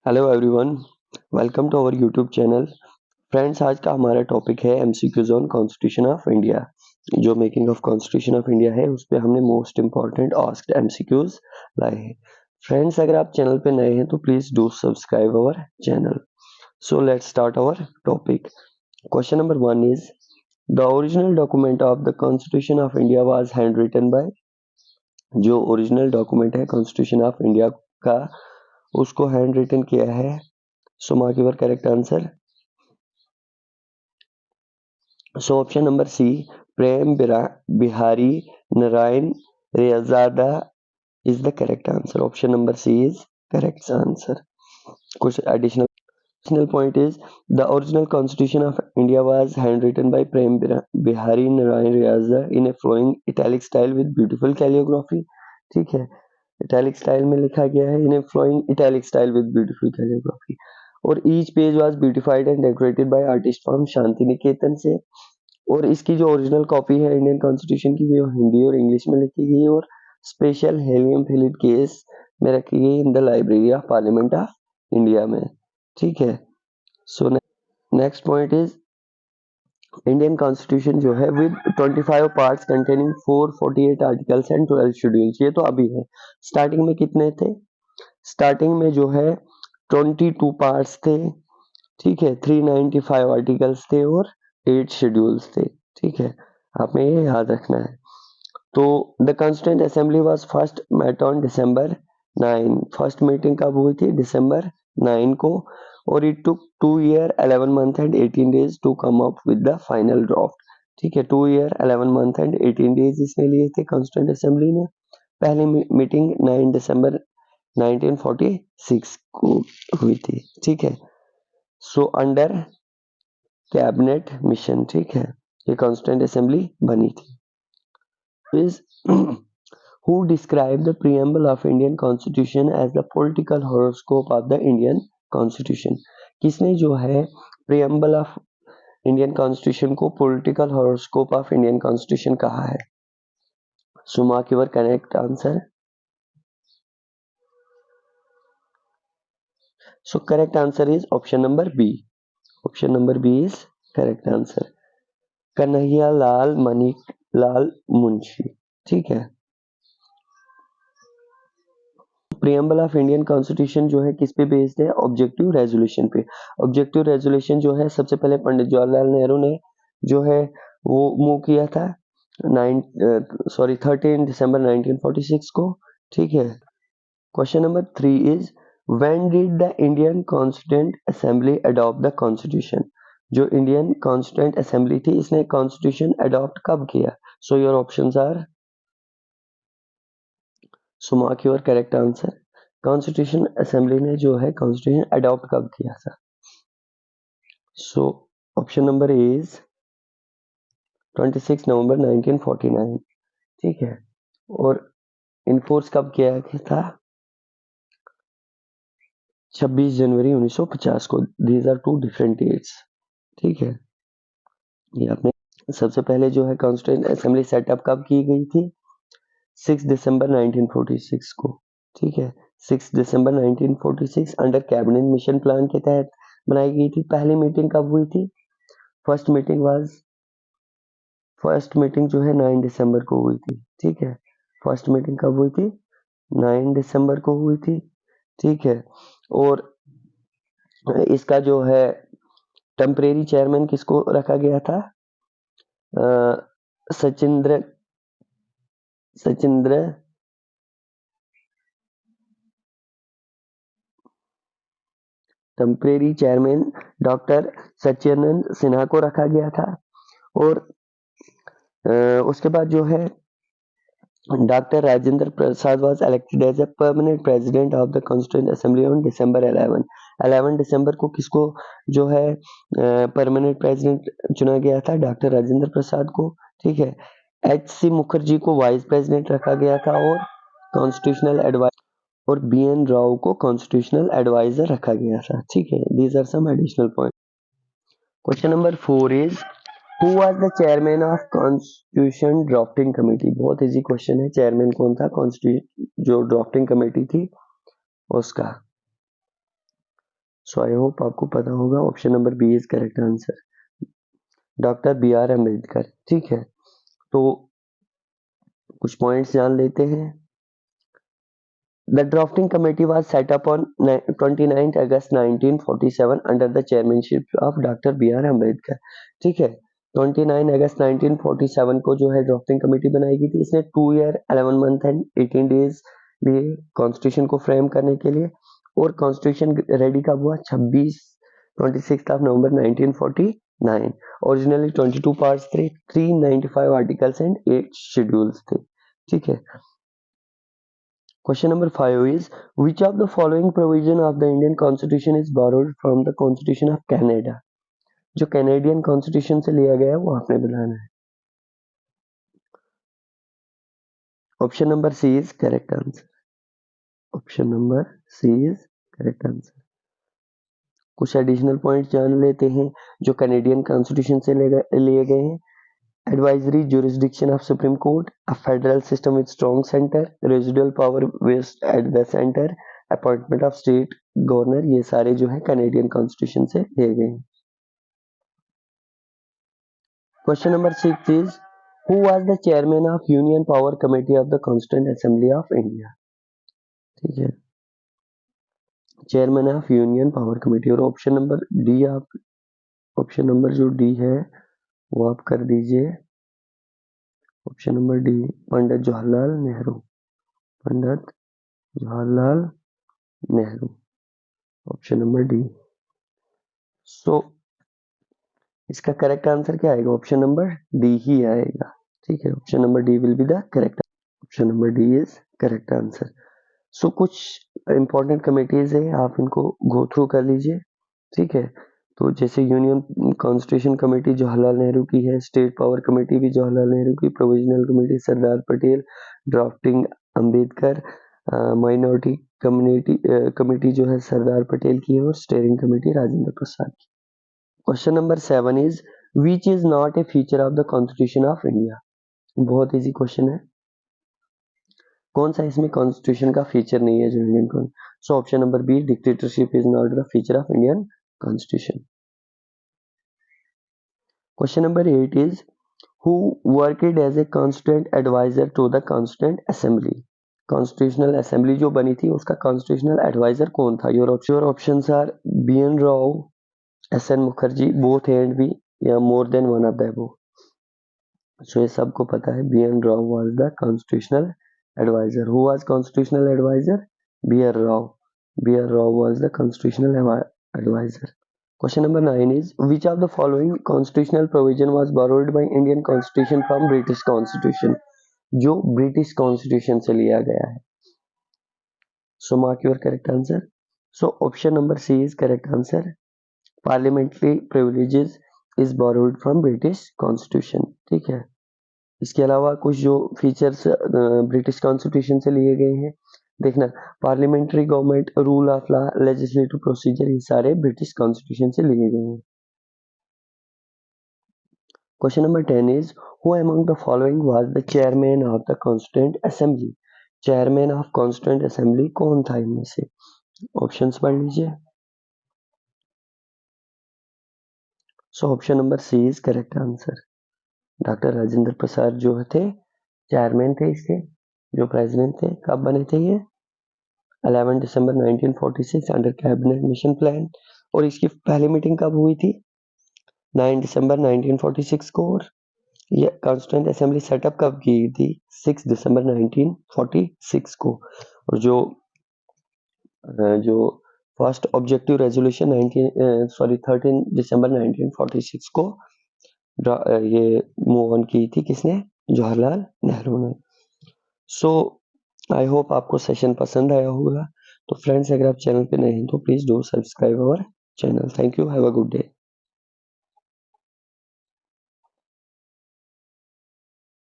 Hello everyone, welcome to our YouTube channel. Friends, आज का हमारा टॉपिक है MCQs on constitution of India. जो making of constitution of India है उस पे हमने मोस्ट इंपॉर्टेंट आस्क्ड एमसीक्यूज लाए हैं। फ्रेंड्स, अगर आप चैनल पे नए हैं तो please do subscribe our channel. So let's start our topic. Question number 1 is the original document of the constitution of India was hand written by. जो original document है कॉन्स्टिट्यूशन ऑफ इंडिया का, उसको hand written किया है। So mark your correct answer. So option number C, Prem Bihari Narayan Rayazada is the correct answer. Option number C is correct answer. Kuch additional point is the original constitution of India was handwritten by Prem Bihari Narayan Rayazada in a flowing italic style with beautiful calligraphy. ठीक है, italic style में लिखा गया है, in a flowing italic style with beautiful calligraphy. और each page was beautified and decorated by artist from Santiniketan से। और इसकी जो ओरिजिनल कॉपी है इंडियन कॉन्स्टिट्यूशन की, वो हिंदी और इंग्लिश में लिखी गई और स्पेशल हेलियम फिलिप केस में रखी गई in the library of parliament of India में। ठीक है। So next point is Indian constitution जो है with 25 parts containing 448 articles and 12 schedules. ये तो अभी है, स्टार्टिंग में कितने थे? स्टार्टिंग में जो है 22 पार्ट्स थे। ठीक है, 395 आर्टिकल्स थे और 8 शेड्यूल्स थे। ठीक है, आपने ये याद रखना है। तो the constituent assembly was first met on December 9। First meeting कब हुई थी? December 9 को। और it took 2 year 11 month and 18 days to come up with the final draft. ठीक है, 2 year 11 month and 18 days इसने लिए थे कॉन्स्टिट्यूएंट असेंबली ने। पहली मीटिंग 9 December 1946 को हुई थी। ठीक है। सो अंडर कैबिनेट मिशन, ठीक है, ये कॉन्स्टिट्यूएंट असेंबली बनी थी। is who described the preamble of Indian Constitution as the political horoscope of the Indian Constitution? किसने जो है preamble of Indian Constitution को political horoscope of Indian Constitution कहा है? So mark your correct answer. So correct answer is option number B. Option number B is correct answer. Kanhaiya Lal Manik लाल मुंशी। ठीक है। Preamble of Indian constitution जो है किस पे based है? ऑब्जेक्टिव रेजोल्यूशन पे। ऑब्जेक्टिव रेजोल्यूशन जो है सबसे पहले पंडित जवाहरलाल नेहरू ने जो है वो मूव किया था 13 दिसंबर 1946 को। ठीक है। Question number 3 is when did the Indian constituent assembly adopt the constitution? जो इंडियन कॉन्स्टिट्यूएंट असेंबली थी इसने कॉन्स्टिट्यूशन अडॉप्ट कब किया? So your options are, so mark your correct answer. Constitution assembly ने जो है कॉन्स्टिट्यूशन अडॉप्ट कब किया था? So option number is 26 November 1949। ठीक है। और इनफोर्स कब किया था? 26 जनवरी 1950 को। These are two different dates. ठीक है। ये आपने सबसे पहले जो है कॉन्स्टिट्यूएंट असेंबली सेटअप कब की गई थी? 6 दिसंबर 1946 को। ठीक है, 6 दिसंबर 1946 अंडर कैबिनेट मिशन प्लान के तहत बनाई गई थी। पहली मीटिंग कब हुई थी? फर्स्ट मीटिंग जो है 9 दिसंबर को हुई थी। ठीक है, फर्स्ट मीटिंग कब हुई थी? 9 दिसंबर को हुई थी। ठीक है। और इसका जो है टेम्परेरी चेयरमैन किसको रखा गया था? Sachindra temporary chairman doctor Satyanand Sinha को रखा गया था। और उसके बाद जो है doctor Rajendra Prasad was elected as a permanent president of the constituent assembly on December 11 दिसंबर को किसको जो है परमानेंट प्रेसिडेंट चुना गया था? डॉक्टर राजेंद्र प्रसाद को। ठीक है। HC मुखर्जी को वाइस प्रेसिडेंट रखा गया था और कॉन्स्टिट्यूशनल एडवाइजर, और BN राव को कॉन्स्टिट्यूशनल एडवाइजर रखा गया था। ठीक है, these are some additional point. Question number 4 is who was the chairman of constitution drafting committee? बहुत इजी क्वेश्चन है। चेयरमैन कौन था कॉन्स्टिट्यूशन जो ड्राफ्टिंग कमेटी थी उसका? सो आई होप आपको पता होगा। Option number B is correct answer, doctor B R Ambedkar. ठीक है, तो कुछ पॉइंट्स जान लेते हैं। The drafting committee was set up on 29th August 1947 under the chairmanship of Dr. B.R. Ambedkar। ठीक है, 29 अगस्त 1947 को जो है ड्राफ्टिंग कमेटी बनाई गई थी। इसने 2 ईयर 11 मंथ एंड 18 डेज लिए कॉन्स्टिट्यूशन को फ्रेम करने के लिए, और कॉन्स्टिट्यूशन रेडी कब हुआ? 26 ऑफ नवंबर 1949। ओरिजिनली 22 पार्ट्स थे, 395 आर्टिकल्स एंड 8 शेड्यूल्स थे। ठीक है, Question number 5 is, which of the following provision of the Indian Constitution is borrowed from the Constitution of Canada? जो कैनेडियन कॉन्स्टिट्यूशन से लिया गया है वो आपने बताना है। Option number C is correct answer, option number C is correct answer. कुछ एडिशनल पॉइंट जान लेते हैं जो कैनेडियन कॉन्स्टिट्यूशन से लिए गए हैं। Advisory jurisdiction of Supreme Court, a federal system with strong center, residual power based at the center, appointment of state governor, ये सारे जो है कैनेडियन कॉन्स्टिट्यूशन से लिए गए हैं। Question number 6 is, who was the chairman of Union Power Committee of the Constituent Assembly of India? ठीक है, chairman of union power committee. और ऑप्शन नंबर डी, आप ऑप्शन नंबर जो डी है वो आप कर दीजिए। Option number D, Pandit Jawaharlal Nehru, Pandit Jawaharlal Nehru, option number D. So इसका करेक्ट आंसर क्या आएगा? ऑप्शन नंबर डी ही आएगा। ठीक है, option number D will be the correct, option number D is correct answer. So कुछ इंपॉर्टेंट कमेटीज है, आप इनको गो थ्रू कर लीजिए। ठीक है, तो जैसे union constitution committee Jawaharlal Nehru की है, स्टेट पावर कमेटी भी जवाहरलाल नेहरू की, provisional committee Sardar Patel, drafting Ambedkar, minority committee जो है सरदार पटेल की है, और स्टेयरिंग कमेटी राजेंद्र प्रसाद की। Question number 7 is, which is not a feature of the constitution of India? बहुत इजी क्वेश्चन है, कौन सा इसमें कॉन्स्टिट्यूशन का फीचर नहीं है जो इंडियन कॉन। So option number B, dictatorship is not the feature of Indian constitution. Question number 8 is, who worked as a constant advisor to the Constituent Assembly? Constitutional assembly जो बनी थी उसका कॉन्स्टिट्यूशनल एडवाइजर कौन था? Your options are B N. Rao, S N. Mukherjee, both and B, या more than one of the above. So ये सबको पता है, B N. Rao was the constitutional adviser. Who was constitutional adviser? B N. Rao. B N. Rao was the constitutional adviser. Question number 9 is, which of the following constitutional provision was borrowed by Indian Constitution from British Constitution? जो British constitution से लिया गया है। So mark your correct answer. So option number C is correct answer. Parliamentary privileges is borrowed from British Constitution। ठीक है, इसके अलावा कुछ जो फीचर्स ब्रिटिश कॉन्स्टिट्यूशन से लिए गए हैं, देखना, parliamentary government, rule of law, legislative procedure, ये सारे ब्रिटिश कॉन्स्टिट्यूशन से लिए गए हैं। Question number 10 is, who among the following was the chairman of the constituent assembly? Chairman of constituent assembly कौन था इनमें से? ऑप्शंस पढ़ लीजिए। So option number C is correct answer, doctor Rajendra Prasad जो थे चेयरमैन थे इसके। जो प्रेसिडेंट थे, कब बने थे ये? 11 दिसंबर 1946 अंडर कैबिनेट मिशन प्लान। और इसकी पहली मीटिंग कब हुई थी? 9 दिसंबर 1946 को। और ये कॉन्स्टिट्यूएंट असेंबली सेटअप कब की थी? 6 दिसंबर 1946 को। और जो फर्स्ट ऑब्जेक्टिव रेजोल्यूशन 13 दिसंबर 1946 को ये मूव ऑन की थी किसने? जवाहरलाल नेहरू ने। सो आई होप आपको सेशन पसंद आया होगा। तो फ्रेंड्स, अगर आप चैनल पे नए हैं तो please do subscribe our channel. Thank you, have a good day.